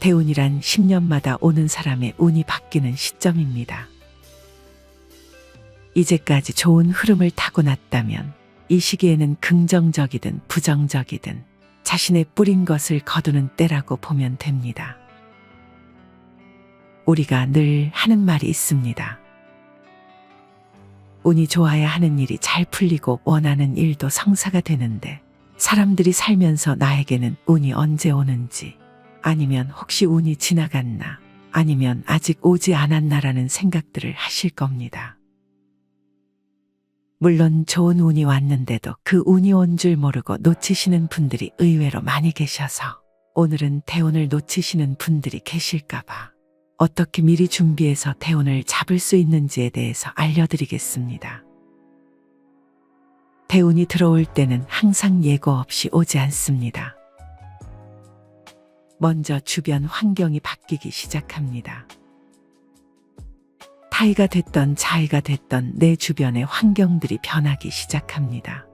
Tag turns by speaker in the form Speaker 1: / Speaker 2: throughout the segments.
Speaker 1: 대운이란 10년마다 오는 사람의 운이 바뀌는 시점입니다. 이제까지 좋은 흐름을 타고났다면 이 시기에는 긍정적이든 부정적이든 자신의 뿌린 것을 거두는 때라고 보면 됩니다. 우리가 늘 하는 말이 있습니다. 운이 좋아야 하는 일이 잘 풀리고 원하는 일도 성사가 되는데 사람들이 살면서 나에게는 운이 언제 오는지, 아니면 혹시 운이 지나갔나, 아니면 아직 오지 않았나라는 생각들을 하실 겁니다. 물론 좋은 운이 왔는데도 그 운이 온 줄 모르고 놓치시는 분들이 의외로 많이 계셔서 오늘은 대운을 놓치시는 분들이 계실까봐 어떻게 미리 준비해서 대운을 잡을 수 있는지에 대해서 알려드리겠습니다. 대운이 들어올 때는 항상 예고 없이 오지 않습니다. 먼저 주변 환경이 바뀌기 시작합니다. 타이가 됐던 자이가 됐던 내 주변의 환경들이 변하기 시작합니다.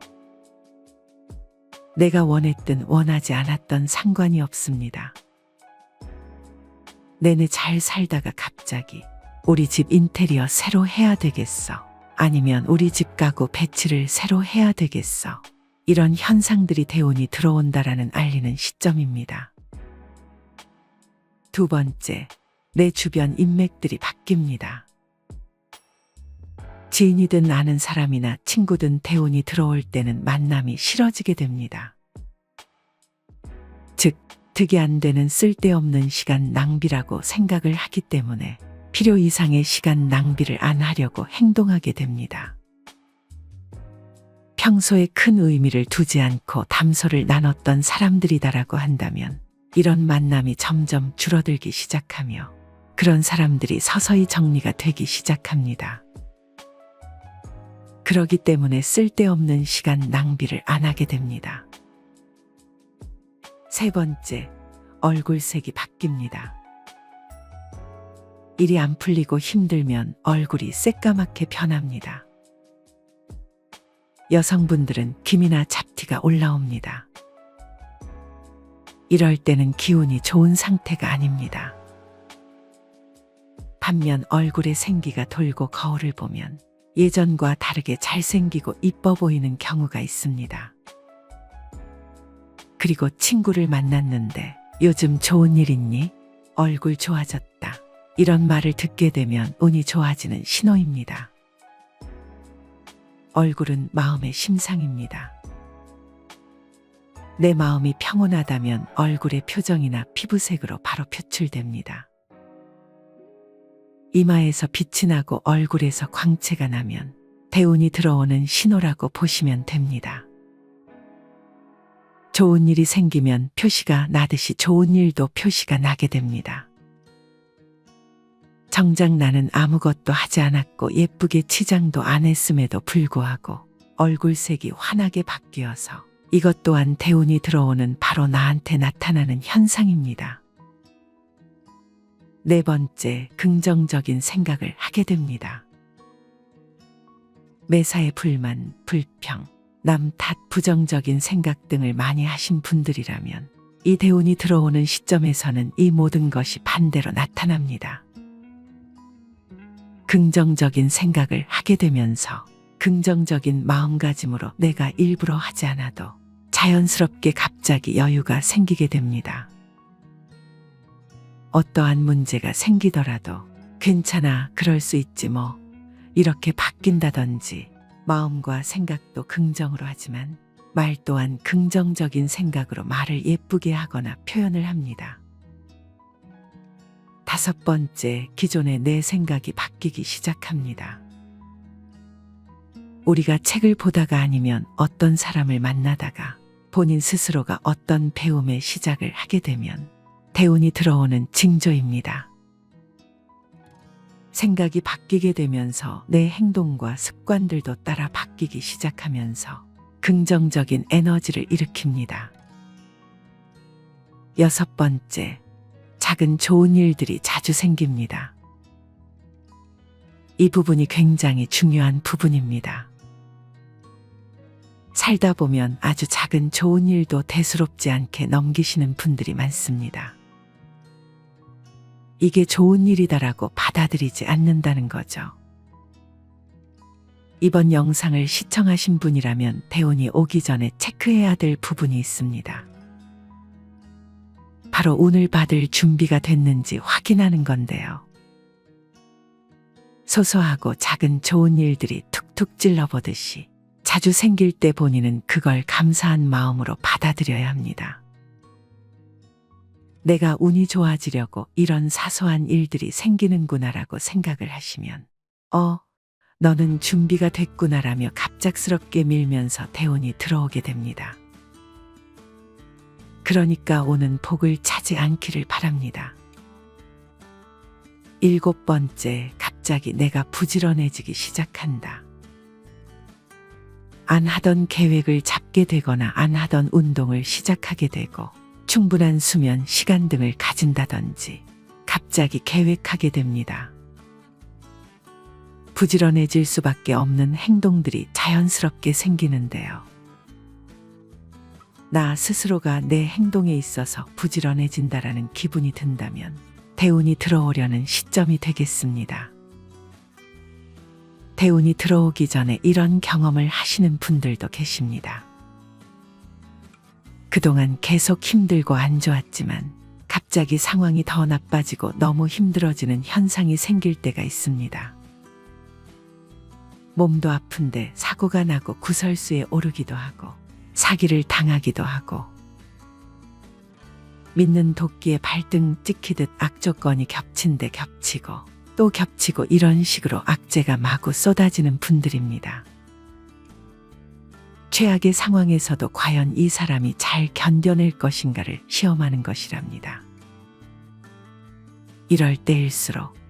Speaker 1: 내가 원했든 원하지 않았던 상관이 없습니다. 내내 잘 살다가 갑자기 우리 집 인테리어 새로 해야 되겠어. 아니면 우리 집 가구 배치를 새로 해야 되겠어. 이런 현상들이 대운이 들어온다라는 알리는 시점입니다. 두 번째, 내 주변 인맥들이 바뀝니다. 지인이든 아는 사람이나 친구든 대운이 들어올 때는 만남이 싫어지게 됩니다. 즉, 득이 안 되는 쓸데없는 시간 낭비라고 생각을 하기 때문에 필요 이상의 시간 낭비를 안 하려고 행동하게 됩니다. 평소에 큰 의미를 두지 않고 담소를 나눴던 사람들이다라고 한다면 이런 만남이 점점 줄어들기 시작하며 그런 사람들이 서서히 정리가 되기 시작합니다. 그러기 때문에 쓸데없는 시간 낭비를 안 하게 됩니다. 세 번째, 얼굴색이 바뀝니다. 일이 안 풀리고 힘들면 얼굴이 새까맣게 변합니다. 여성분들은 기미나 잡티가 올라옵니다. 이럴 때는 기운이 좋은 상태가 아닙니다. 반면 얼굴에 생기가 돌고 거울을 보면 예전과 다르게 잘생기고 이뻐 보이는 경우가 있습니다. 그리고 친구를 만났는데 요즘 좋은 일 있니? 얼굴 좋아졌다. 이런 말을 듣게 되면 운이 좋아지는 신호입니다. 얼굴은 마음의 심상입니다. 내 마음이 평온하다면 얼굴의 표정이나 피부색으로 바로 표출됩니다. 이마에서 빛이 나고 얼굴에서 광채가 나면 대운이 들어오는 신호라고 보시면 됩니다. 좋은 일이 생기면 표시가 나듯이 좋은 일도 표시가 나게 됩니다. 정작 나는 아무것도 하지 않았고 예쁘게 치장도 안 했음에도 불구하고 얼굴색이 환하게 바뀌어서 이것 또한 대운이 들어오는 바로 나한테 나타나는 현상입니다. 네 번째, 긍정적인 생각을 하게 됩니다. 매사에 불만, 불평, 남 탓, 부정적인 생각 등을 많이 하신 분들이라면 이 대운이 들어오는 시점에서는 이 모든 것이 반대로 나타납니다. 긍정적인 생각을 하게 되면서 긍정적인 마음가짐으로 내가 일부러 하지 않아도 자연스럽게 갑자기 여유가 생기게 됩니다. 어떠한 문제가 생기더라도 괜찮아, 그럴 수 있지 뭐, 이렇게 바뀐다든지 마음과 생각도 긍정으로 하지만 말 또한 긍정적인 생각으로 말을 예쁘게 하거나 표현을 합니다. 다섯 번째, 기존의 내 생각이 바뀌기 시작합니다. 우리가 책을 보다가 아니면 어떤 사람을 만나다가 본인 스스로가 어떤 배움의 시작을 하게 되면 대운이 들어오는 징조입니다. 생각이 바뀌게 되면서 내 행동과 습관들도 따라 바뀌기 시작하면서 긍정적인 에너지를 일으킵니다. 여섯 번째, 작은 좋은 일들이 자주 생깁니다. 이 부분이 굉장히 중요한 부분입니다. 살다 보면 아주 작은 좋은 일도 대수롭지 않게 넘기시는 분들이 많습니다. 이게 좋은 일이다라고 받아들이지 않는다는 거죠. 이번 영상을 시청하신 분이라면 대운이 오기 전에 체크해야 될 부분이 있습니다. 바로 운을 받을 준비가 됐는지 확인하는 건데요. 소소하고 작은 좋은 일들이 툭툭 찔러보듯이 자주 생길 때 본인은 그걸 감사한 마음으로 받아들여야 합니다. 내가 운이 좋아지려고 이런 사소한 일들이 생기는구나라고 생각을 하시면 너는 준비가 됐구나라며 갑작스럽게 밀면서 대운이 들어오게 됩니다. 그러니까 오는 복을 차지 않기를 바랍니다. 7번째, 갑자기 내가 부지런해지기 시작한다. 안 하던 계획을 잡게 되거나 안 하던 운동을 시작하게 되고 충분한 수면, 시간 등을 가진다든지 갑자기 계획하게 됩니다. 부지런해질 수밖에 없는 행동들이 자연스럽게 생기는데요. 나 스스로가 내 행동에 있어서 부지런해진다라는 기분이 든다면 대운이 들어오려는 시점이 되겠습니다. 대운이 들어오기 전에 이런 경험을 하시는 분들도 계십니다. 그동안 계속 힘들고 안 좋았지만 갑자기 상황이 더 나빠지고 너무 힘들어지는 현상이 생길 때가 있습니다. 몸도 아픈데 사고가 나고 구설수에 오르기도 하고 사기를 당하기도 하고 믿는 도끼에 발등 찍히듯 악조건이 겹친 데 겹치고 또 겹치고 이런 식으로 악재가 마구 쏟아지는 분들입니다. 최악의 상황에서도 과연 이 사람이 잘 견뎌낼 것인가를 시험하는 것이랍니다. 이럴 때일수록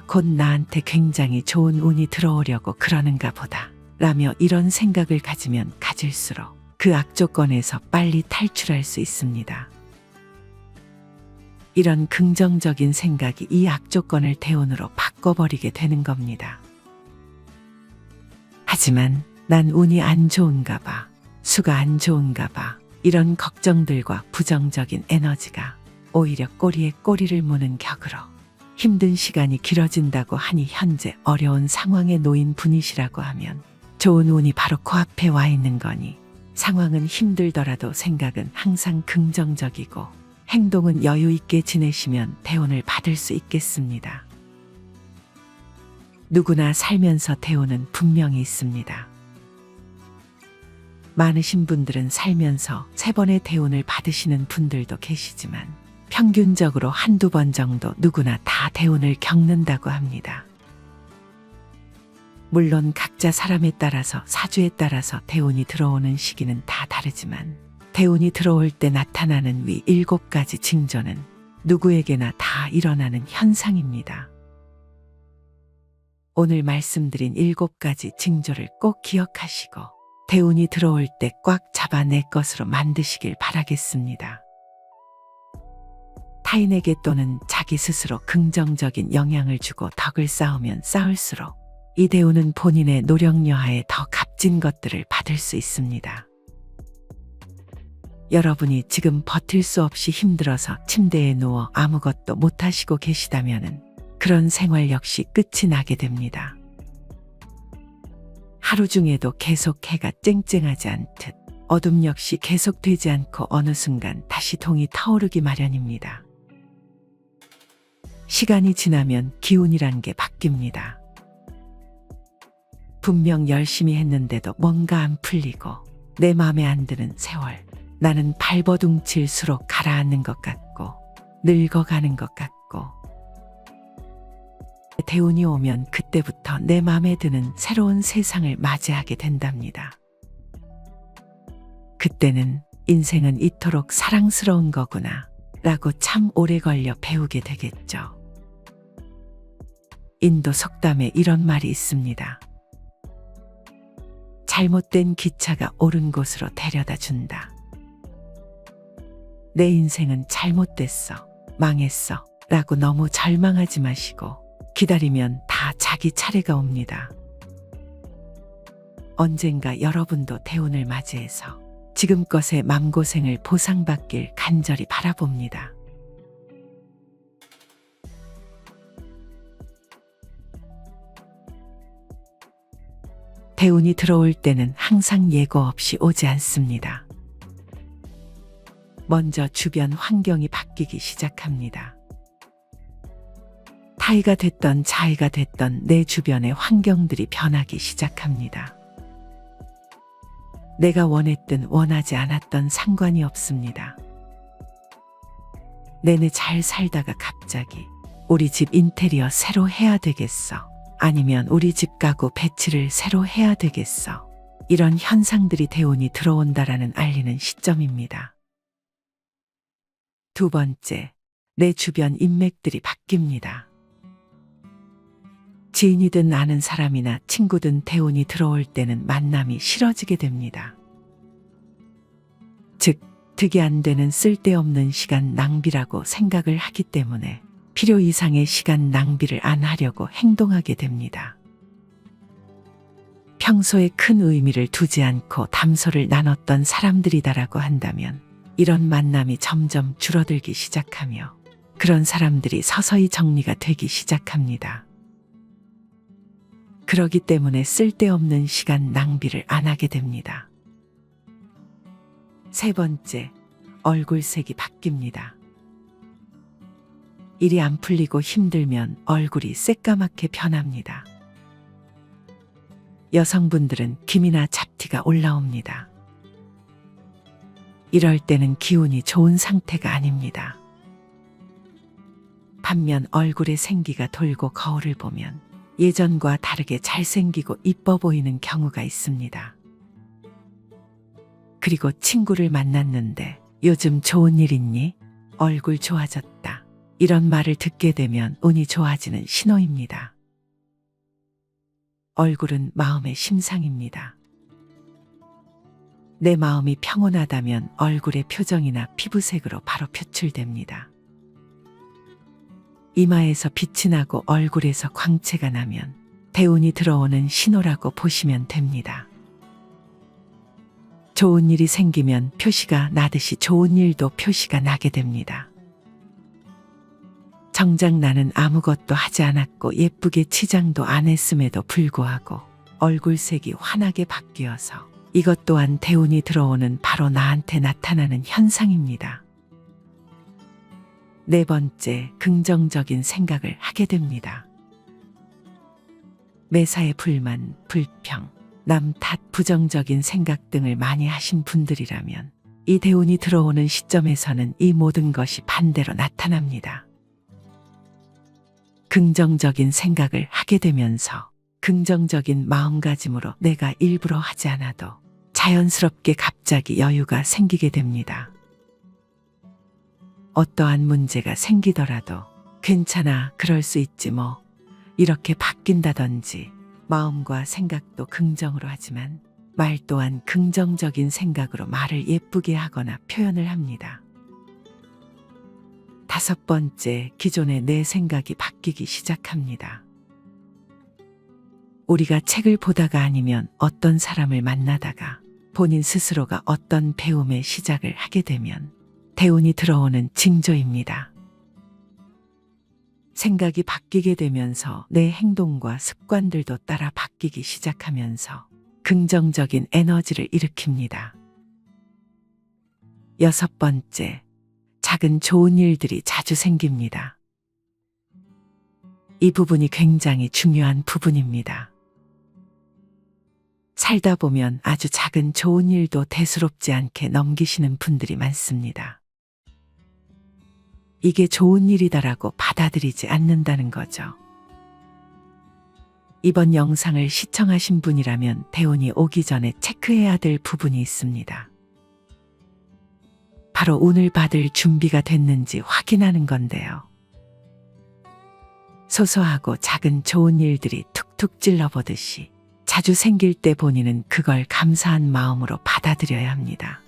Speaker 1: 곧 나한테 굉장히 좋은 운이 들어오려고 그러는가 보다 라며 이런 생각을 가지면 가질수록 그 악조건에서 빨리 탈출할 수 있습니다. 이런 긍정적인 생각이 이 악조건을 대운으로 바꿔버리게 되는 겁니다. 하지만 난 운이 안 좋은가 봐, 수가 안 좋은가 봐, 이런 걱정들과 부정적인 에너지가 오히려 꼬리에 꼬리를 무는 격으로 힘든 시간이 길어진다고 하니 현재 어려운 상황에 놓인 분이시라고 하면 좋은 운이 바로 코앞에 와 있는 거니 상황은 힘들더라도 생각은 항상 긍정적이고 행동은 여유 있게 지내시면 대운을 받을 수 있겠습니다. 누구나 살면서 대운은 분명히 있습니다. 많으신 분들은 살면서 3번의 대운을 받으시는 분들도 계시지만 평균적으로 한두 번 정도 누구나 다 대운을 겪는다고 합니다. 물론 각자 사람에 따라서 사주에 따라서 대운이 들어오는 시기는 다 다르지만 대운이 들어올 때 나타나는 위 7가지 징조는 누구에게나 다 일어나는 현상입니다. 오늘 말씀드린 7가지 징조를 꼭 기억하시고 대운이 들어올 때 꽉 잡아 내 것으로 만드시길 바라겠습니다. 타인에게 또는 자기 스스로 긍정적인 영향을 주고 덕을 쌓으면 쌓을수록 이 대운은 본인의 노력 여하에 더 값진 것들을 받을 수 있습니다. 여러분이 지금 버틸 수 없이 힘들어서 침대에 누워 아무것도 못하시고 계시다면 그런 생활 역시 끝이 나게 됩니다. 하루 중에도 계속 해가 쨍쨍하지 않듯 어둠 역시 계속되지 않고 어느 순간 다시 동이 타오르기 마련입니다. 시간이 지나면 기운이란 게 바뀝니다. 분명 열심히 했는데도 뭔가 안 풀리고 내 맘에 안 드는 세월, 나는 발버둥칠수록 가라앉는 것 같고 늙어가는 것 같고 대운이 오면 그때부터 내 맘에 드는 새로운 세상을 맞이하게 된답니다. 그때는 인생은 이토록 사랑스러운 거구나 라고 참 오래 걸려 배우게 되겠죠. 인도 속담에 이런 말이 있습니다. 잘못된 기차가 옳은 곳으로 데려다 준다. 내 인생은 잘못됐어, 망했어 라고 너무 절망하지 마시고 기다리면 다 자기 차례가 옵니다. 언젠가 여러분도 대운을 맞이해서 지금껏의 맘고생을 보상받길 간절히 바라봅니다. 대운이 들어올 때는 항상 예고 없이 오지 않습니다. 먼저 주변 환경이 바뀌기 시작합니다. 타이가 됐던 자이가 됐던 내 주변의 환경들이 변하기 시작합니다. 내가 원했든 원하지 않았던 상관이 없습니다. 내내 잘 살다가 갑자기 우리 집 인테리어 새로 해야 되겠어. 아니면 우리 집 가구 배치를 새로 해야 되겠어. 이런 현상들이 대운이 들어온다라는 알리는 시점입니다. 두 번째, 내 주변 인맥들이 바뀝니다. 지인이든 아는 사람이나 친구든 대운이 들어올 때는 만남이 싫어지게 됩니다. 즉, 득이 안 되는 쓸데없는 시간 낭비라고 생각을 하기 때문에 필요 이상의 시간 낭비를 안 하려고 행동하게 됩니다. 평소에 큰 의미를 두지 않고 담소를 나눴던 사람들이다라고 한다면 이런 만남이 점점 줄어들기 시작하며 그런 사람들이 서서히 정리가 되기 시작합니다. 그러기 때문에 쓸데없는 시간 낭비를 안 하게 됩니다. 세 번째, 얼굴색이 바뀝니다. 일이 안 풀리고 힘들면 얼굴이 새까맣게 변합니다. 여성분들은 기미나 잡티가 올라옵니다. 이럴 때는 기운이 좋은 상태가 아닙니다. 반면 얼굴에 생기가 돌고 거울을 보면 예전과 다르게 잘생기고 이뻐 보이는 경우가 있습니다. 그리고 친구를 만났는데 요즘 좋은 일 있니? 얼굴 좋아졌다. 이런 말을 듣게 되면 운이 좋아지는 신호입니다. 얼굴은 마음의 심상입니다. 내 마음이 평온하다면 얼굴의 표정이나 피부색으로 바로 표출됩니다. 이마에서 빛이 나고 얼굴에서 광채가 나면 대운이 들어오는 신호라고 보시면 됩니다. 좋은 일이 생기면 표시가 나듯이 좋은 일도 표시가 나게 됩니다. 정작 나는 아무것도 하지 않았고 예쁘게 치장도 안 했음에도 불구하고 얼굴색이 환하게 바뀌어서 이것 또한 대운이 들어오는 바로 나한테 나타나는 현상입니다. 네 번째, 긍정적인 생각을 하게 됩니다. 매사에 불만, 불평, 남 탓, 부정적인 생각 등을 많이 하신 분들이라면 이 대운이 들어오는 시점에서는 이 모든 것이 반대로 나타납니다. 긍정적인 생각을 하게 되면서 긍정적인 마음가짐으로 내가 일부러 하지 않아도 자연스럽게 갑자기 여유가 생기게 됩니다. 어떠한 문제가 생기더라도 괜찮아, 그럴 수 있지 뭐, 이렇게 바뀐다든지 마음과 생각도 긍정으로 하지만 말 또한 긍정적인 생각으로 말을 예쁘게 하거나 표현을 합니다. 다섯 번째, 기존의 내 생각이 바뀌기 시작합니다. 우리가 책을 보다가 아니면 어떤 사람을 만나다가 본인 스스로가 어떤 배움의 시작을 하게 되면 대운이 들어오는 징조입니다. 생각이 바뀌게 되면서 내 행동과 습관들도 따라 바뀌기 시작하면서 긍정적인 에너지를 일으킵니다. 여섯 번째, 작은 좋은 일들이 자주 생깁니다. 이 부분이 굉장히 중요한 부분입니다. 살다 보면 아주 작은 좋은 일도 대수롭지 않게 넘기시는 분들이 많습니다. 이게 좋은 일이다라고 받아들이지 않는다는 거죠. 이번 영상을 시청하신 분이라면 대운이 오기 전에 체크해야 될 부분이 있습니다. 바로 운을 받을 준비가 됐는지 확인하는 건데요. 소소하고 작은 좋은 일들이 툭툭 찔러보듯이 자주 생길 때 본인은 그걸 감사한 마음으로 받아들여야 합니다.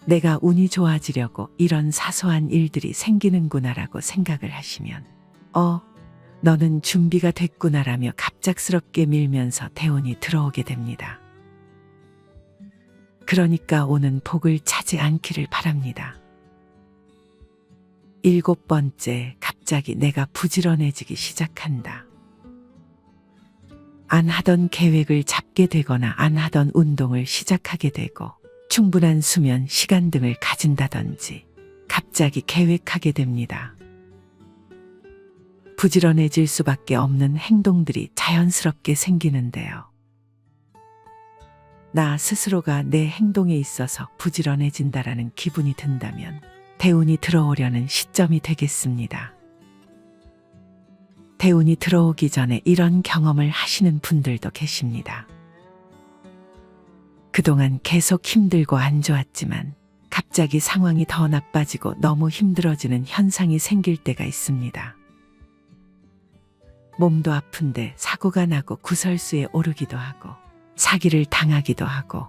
Speaker 1: 내가 운이 좋아지려고 이런 사소한 일들이 생기는구나라고 생각을 하시면 너는 준비가 됐구나라며 갑작스럽게 밀면서 대운이 들어오게 됩니다. 그러니까 오는 복을 차지 않기를 바랍니다. 일곱 번째, 갑자기 내가 부지런해지기 시작한다. 안 하던 계획을 잡게 되거나 안 하던 운동을 시작하게 되고 충분한 수면 시간 등을 가진다든지 갑자기 계획하게 됩니다. 부지런해질 수밖에 없는 행동들이 자연스럽게 생기는데요. 나 스스로가 내 행동에 있어서 부지런해진다라는 기분이 든다면 대운이 들어오려는 시점이 되겠습니다. 대운이 들어오기 전에 이런 경험을 하시는 분들도 계십니다. 그동안 계속 힘들고 안 좋았지만 갑자기 상황이 더 나빠지고 너무 힘들어지는 현상이 생길 때가 있습니다. 몸도 아픈데 사고가 나고 구설수에 오르기도 하고 사기를 당하기도 하고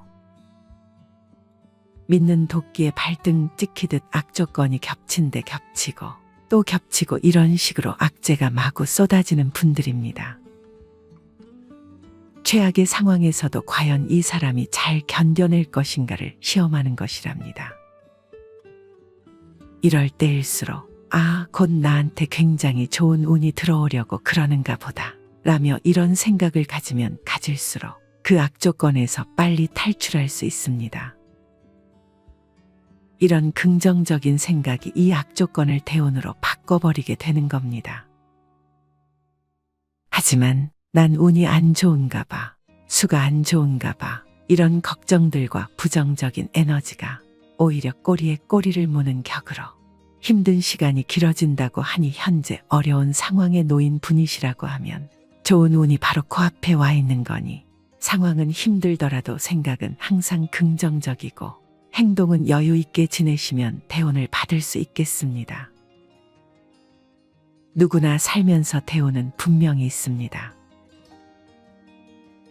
Speaker 1: 믿는 도끼에 발등 찍히듯 악조건이 겹친 데 겹치고 또 겹치고 이런 식으로 악재가 마구 쏟아지는 분들입니다. 최악의 상황에서도 과연 이 사람이 잘 견뎌낼 것인가를 시험하는 것이랍니다. 이럴 때일수록 곧 나한테 굉장히 좋은 운이 들어오려고 그러는가 보다 라며 이런 생각을 가지면 가질수록 그 악조건에서 빨리 탈출할 수 있습니다. 이런 긍정적인 생각이 이 악조건을 대운으로 바꿔버리게 되는 겁니다. 하지만 난 운이 안 좋은가 봐, 수가 안 좋은가 봐 이런 걱정들과 부정적인 에너지가 오히려 꼬리에 꼬리를 무는 격으로 힘든 시간이 길어진다고 하니 현재 어려운 상황에 놓인 분이시라고 하면 좋은 운이 바로 코앞에 와 있는 거니 상황은 힘들더라도 생각은 항상 긍정적이고 행동은 여유 있게 지내시면 대운을 받을 수 있겠습니다. 누구나 살면서 대운은 분명히 있습니다.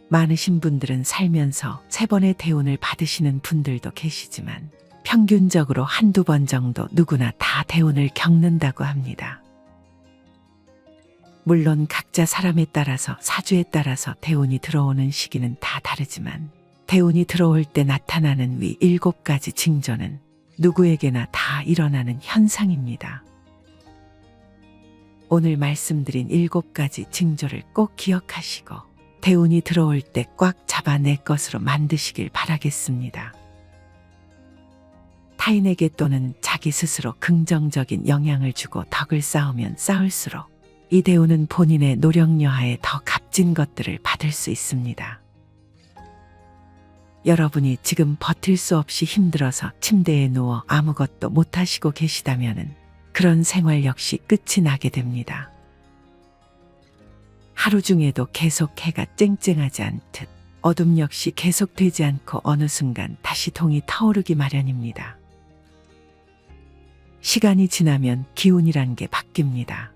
Speaker 1: 많으신 분들은 살면서 3번의 대운을 받으시는 분들도 계시지만 평균적으로 한두 번 정도 누구나 다 대운을 겪는다고 합니다. 물론 각자 사람에 따라서 사주에 따라서 대운이 들어오는 시기는 다 다르지만 대운이 들어올 때 나타나는 위 7가지 징조는 누구에게나 다 일어나는 현상입니다. 오늘 말씀드린 7가지 징조를 꼭 기억하시고 대운이 들어올 때 꽉 잡아 내 것으로 만드시길 바라겠습니다. 타인에게 또는 자기 스스로 긍정적인 영향을 주고 덕을 쌓으면 쌓을수록 이 대운은 본인의 노력 여하에 더 값진 것들을 받을 수 있습니다. 여러분이 지금 버틸 수 없이 힘들어서 침대에 누워 아무것도 못하시고 계시다면 그런 생활 역시 끝이 나게 됩니다. 하루 중에도 계속 해가 쨍쨍하지 않듯 어둠 역시 계속되지 않고 어느 순간 다시 동이 타오르기 마련입니다. 시간이 지나면 기운이란 게 바뀝니다.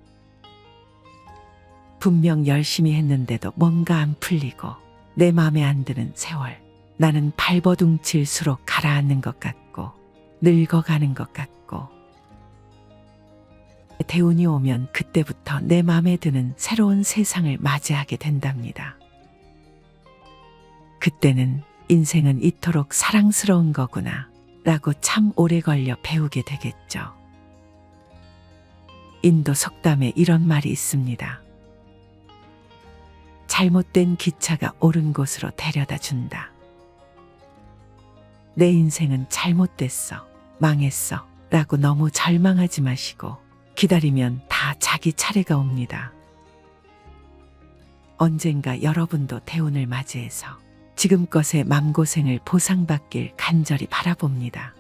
Speaker 1: 분명 열심히 했는데도 뭔가 안 풀리고 내 마음에 안 드는 세월, 나는 발버둥칠수록 가라앉는 것 같고 늙어가는 것 같고 대운이 오면 그때부터 내 마음에 드는 새로운 세상을 맞이하게 된답니다. 그때는 인생은 이토록 사랑스러운 거구나 라고 참 오래 걸려 배우게 되겠죠. 인도 속담에 이런 말이 있습니다. 잘못된 기차가 옳은 곳으로 데려다 준다. 내 인생은 잘못됐어, 망했어 라고 너무 절망하지 마시고 기다리면 다 자기 차례가 옵니다. 언젠가 여러분도 대운을 맞이해서 지금껏의 맘고생을 보상받길 간절히 바라봅니다.